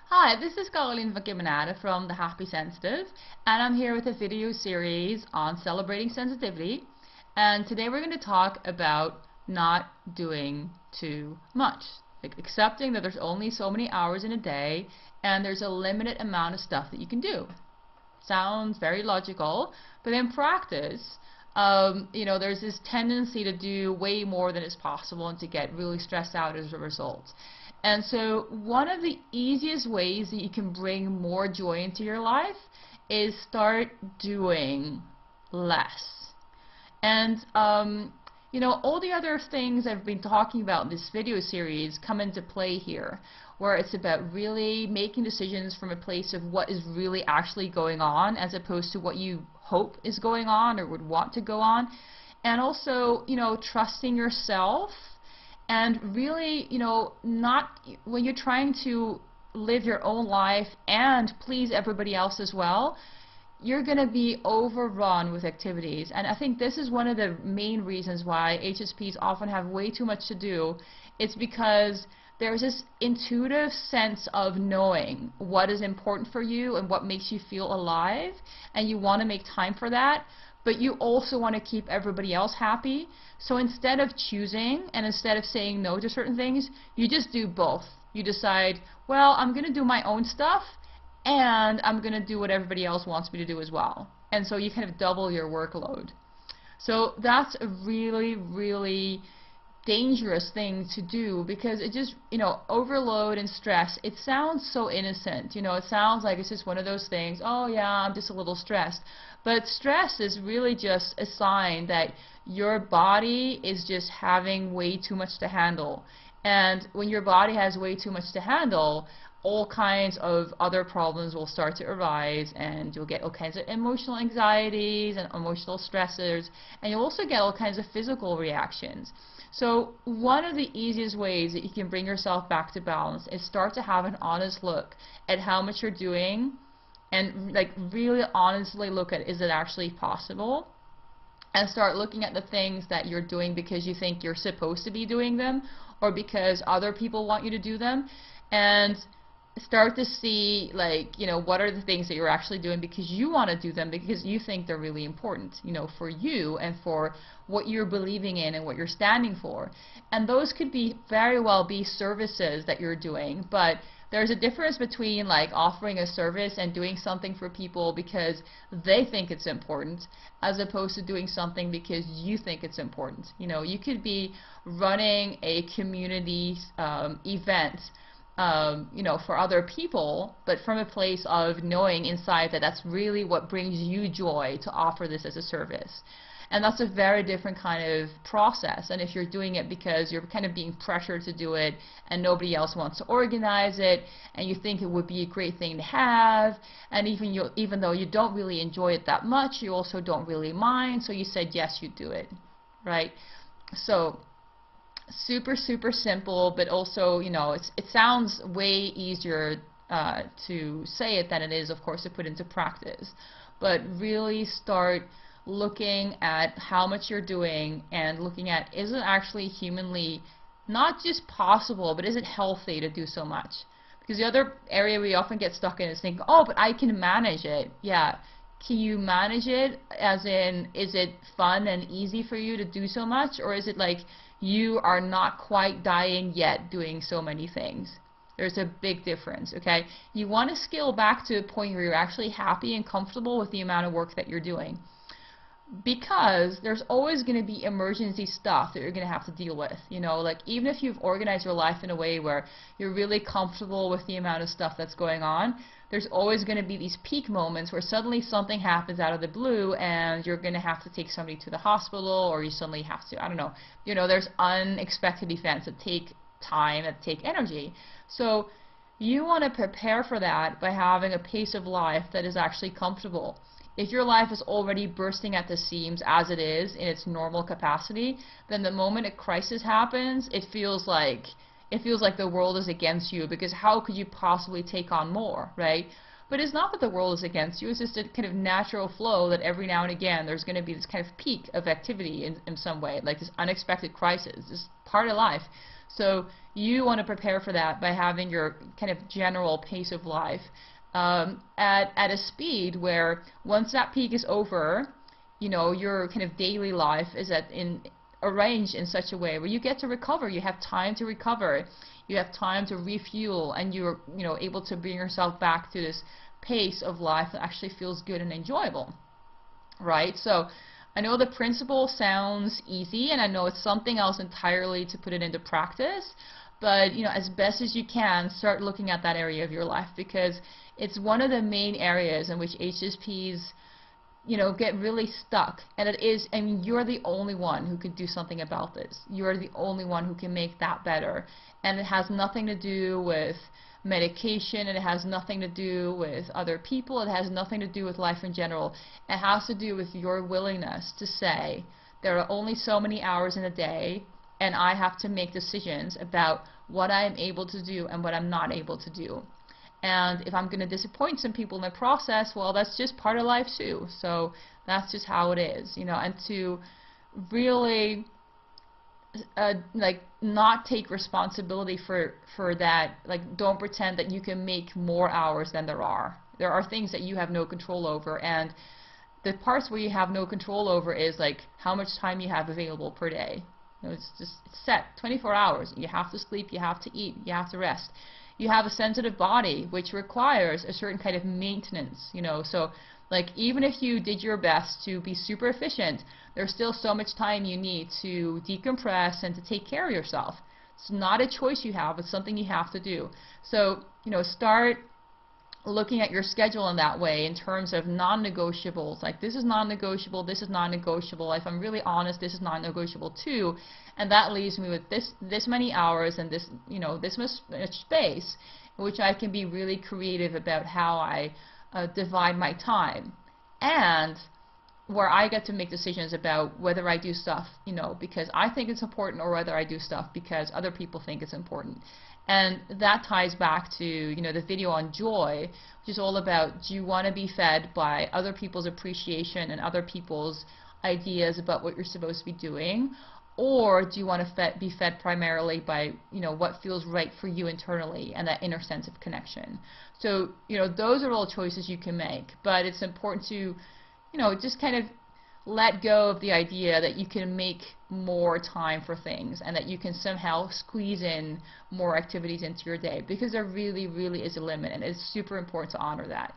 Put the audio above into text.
Hi, this is Caroline van Kemenade from The Happy Sensitive, and I'm here with a video series on celebrating sensitivity. And today we're going to talk about not doing too much, like accepting that there's only so many hours in a day and there's a limited amount of stuff that you can do. Sounds very logical, but in practice, there's this tendency to do way more than is possible and to get really stressed out as a result. And so one of the easiest ways that you can bring more joy into your life is start doing less. And all the other things I've been talking about in this video series come into play here, where it's about really making decisions from a place of what is really actually going on as opposed to what you hope is going on or would want to go on. And also, trusting yourself and really, not when you're trying to live your own life and please everybody else as well, you're going to be overrun with activities. And I think this is one of the main reasons why HSPs often have way too much to do. It's because there's this intuitive sense of knowing what is important for you and what makes you feel alive, and you want to make time for that, but you also want to keep everybody else happy. So instead of choosing and instead of saying no to certain things, you just do both. You decide, well, I'm going to do my own stuff and I'm going to do what everybody else wants me to do as well. And so you kind of double your workload. So that's a really, really dangerous thing to do, because it just, overload and stress, it sounds so innocent. It sounds like it's just one of those things, oh yeah, I'm just a little stressed. But stress is really just a sign that your body is just having way too much to handle. And when your body has way too much to handle, all kinds of other problems will start to arise, and you'll get all kinds of emotional anxieties and emotional stressors, and you'll also get all kinds of physical reactions. So one of the easiest ways that you can bring yourself back to balance is start to have an honest look at how much you're doing, and really honestly look at, is it actually possible? And start looking at the things that you're doing because you think you're supposed to be doing them or because other people want you to do them, and start to see what are the things that you're actually doing because you want to do them, because you think they're really important, for you and for what you're believing in and what you're standing for. And those could be very well be services that you're doing, but there's a difference between offering a service and doing something for people because they think it's important, as opposed to doing something because you think it's important. You could be running a community event for other people, but from a place of knowing inside that that's really what brings you joy to offer this as a service. And that's a very different kind of process. And if you're doing it because you're kind of being pressured to do it and nobody else wants to organize it, and you think it would be a great thing to have, and even though you don't really enjoy it that much, you also don't really mind, so you said yes, you do it, right? So super, super simple, but also, it sounds way easier to say it than it is, of course, to put into practice. But really start looking at how much you're doing and looking at, is it actually humanly not just possible, but is it healthy to do so much? Because the other area we often get stuck in is thinking, oh, but I can manage it. Yeah. Can you manage it as in, is it fun and easy for you to do so much, or is it like you are not quite dying yet doing so many things? There's a big difference, okay? You want to scale back to a point where you're actually happy and comfortable with the amount of work that you're doing, because there's always going to be emergency stuff that you're going to have to deal with. Even if you've organized your life in a way where you're really comfortable with the amount of stuff that's going on, there's always going to be these peak moments where suddenly something happens out of the blue and you're going to have to take somebody to the hospital, or you suddenly have to, I don't know, there's unexpected events that take time, that take energy. So you want to prepare for that by having a pace of life that is actually comfortable. If your life is already bursting at the seams as it is in its normal capacity, then the moment a crisis happens, it feels like the world is against you, because how could you possibly take on more, right? But it's not that the world is against you, it's just a kind of natural flow that every now and again there's going to be this kind of peak of activity in some way, like this unexpected crisis. This is part of life. So you want to prepare for that by having your kind of general pace of life at a speed where once that peak is over, you know, your kind of daily life is arranged in such a way where you get to recover. You have time to recover. You have time to refuel, and you're, you know, able to bring yourself back to this pace of life that actually feels good and enjoyable, right? So I know the principle sounds easy, and I know it's something else entirely to put it into practice, but you know, as best as you can, start looking at that area of your life, because it's one of the main areas in which HSPs, you know, get really stuck. And it is, I mean, you're the only one who can do something about this. You're the only one who can make that better. And it has nothing to do with medication, it has nothing to do with other people, it has nothing to do with life in general. It has to do with your willingness to say, there are only so many hours in a day, and I have to make decisions about what I am able to do and what I'm not able to do. And if I'm going to disappoint some people in the process, well, that's just part of life too. So that's just how it is, you know. And to really like not take responsibility for that, like don't pretend that you can make more hours than there are. There are things that you have no control over, and the parts where you have no control over is like how much time you have available per day. You know, it's set 24 hours. You have to sleep, you have to eat, you have to rest. You have a sensitive body which requires a certain kind of maintenance, you know. So like even if you did your best to be super efficient, there's still so much time you need to decompress and to take care of yourself. It's not a choice you have, it's something you have to do. So, you know, start looking at your schedule in that way in terms of non-negotiables. Like this is non-negotiable, this is non-negotiable. If I'm really honest, this is non-negotiable too. And that leaves me with this many hours and this, you know, this much space in which I can be really creative about how I divide my time, and where I get to make decisions about whether I do stuff, you know, because I think it's important, or whether I do stuff because other people think it's important. And that ties back to, you know, the video on joy, which is all about, do you want to be fed by other people's appreciation and other people's ideas about what you're supposed to be doing, or do you want to be fed primarily by, you know, what feels right for you internally and that inner sense of connection? So, you know, those are all choices you can make, but it's important to, you know, just kind of let go of the idea that you can make more time for things and that you can somehow squeeze in more activities into your day, because there really, really is a limit, and it's super important to honor that.